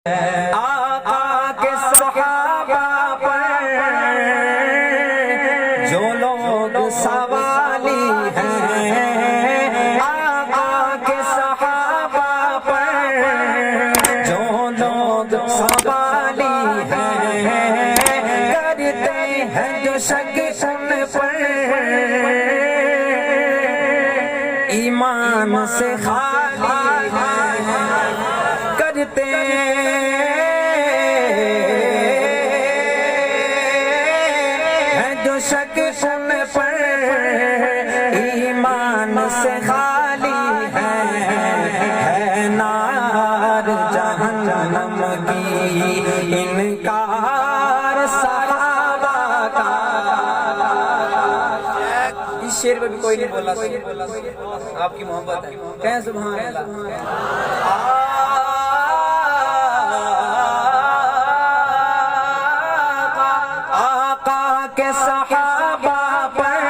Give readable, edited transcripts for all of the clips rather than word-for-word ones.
آقا کے صحابہ پر جو لوگ سوالی ہیں، آقا کے صحابہ پر جو لوگ سوالی ہیں، کرتے ہیں جو شک ان پر ایمان سے خالی کرتے ہیں جو شک ان پر ایمان سے خالی ہے نار جہنم کی انکار صحابہ کا۔ اس شعر میں بھی کوئی نہیں بولا، آپ کی محبت ہے، کہیں سبحان اللہ۔ آقا کے صحابہ پر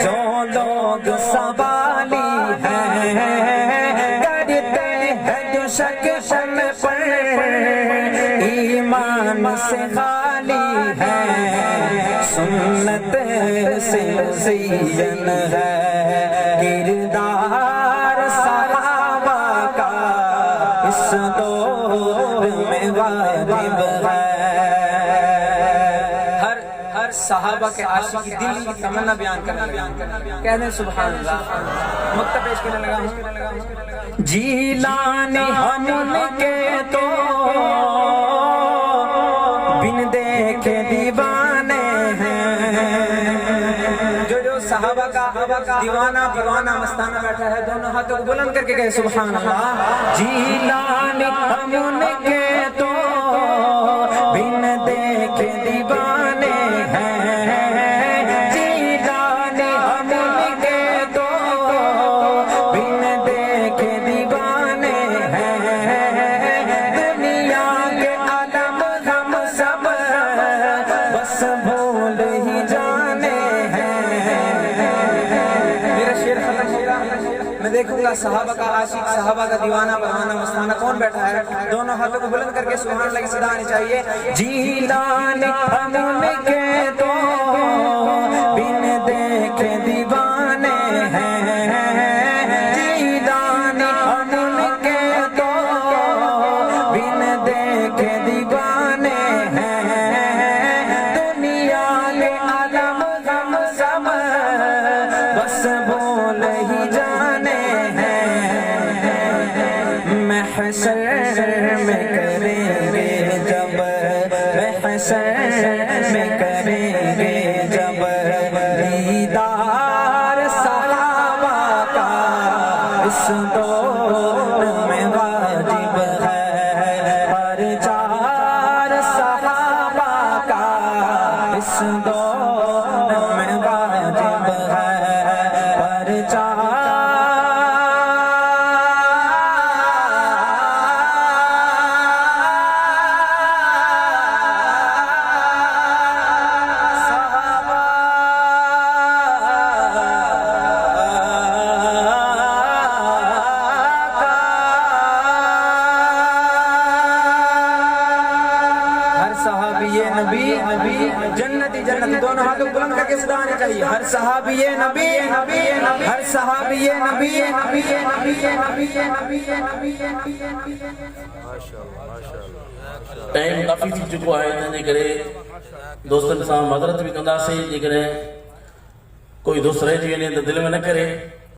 جو لوگ سوالی ہیں، کرتے ہیں جو شک ان پر ایمان سے خالی ہے، سنت سے مزین ہے کردار صحابہ کا، اس دور میں واجب ہے۔ ہر صحابہ کے عاشق کی دل کی تمنا بیان کرنے لگا، کہنے سبحان اللہ۔ مقطع پیش کرنے لگا ہوں۔ جیلانی ہم کے تو بن دیکھے دیوانے ہیں، جو صحابہ کا دیوانہ پروانہ مستانہ بیٹھا ہے، دونوں ہاتھوں کو بلند کر کے کہے سبحان اللہ۔ جیلانی ہم کے تو بن دیکھے دیوانے ہیں، جیلانی ہم کے تو بن دیکھے دیوانے ہیں، دنیا کے عالم ہم سب بس بھول ہی جانے ہیں۔ میرا شعر ختم ہوگا، میں دیکھوں گا صحابہ کا عاشق، صحابہ کا دیوانہ پروانہ مستانہ کون بیٹھا ہے، دونوں ہاتھوں کو بلند کر کے سبحان اللہ کی صدا آنی چاہیے۔ جیلانی ہم کے تو بن دیکھے دیوانے ہیں، جیلانی ہم کے تو بن دیکھے دیوانے ہیں، دنیا کے عالم ہم سب بس بول ہی جانے ہیں۔ محشر میں کریں گے جب، محشر میں کریں گے جب دیدار صحابہ کا، اس دور میں واجب ہے پرچار صحابہ کا، اس دور میں واجب ہے پرچار۔ نبی جنتی جنتی دونوں ہاتھوں بلند کر کے صدا آنی چاہیے۔ ہر صحابی نبی، ہر صحابی نبی۔ ٹائم کافی تھی چکو ہے، جن کرے دوستن سان معذرت بھی کندا سے، جے کرے کوئی دوست رہ جی ونے تو دل میں نہ کرے۔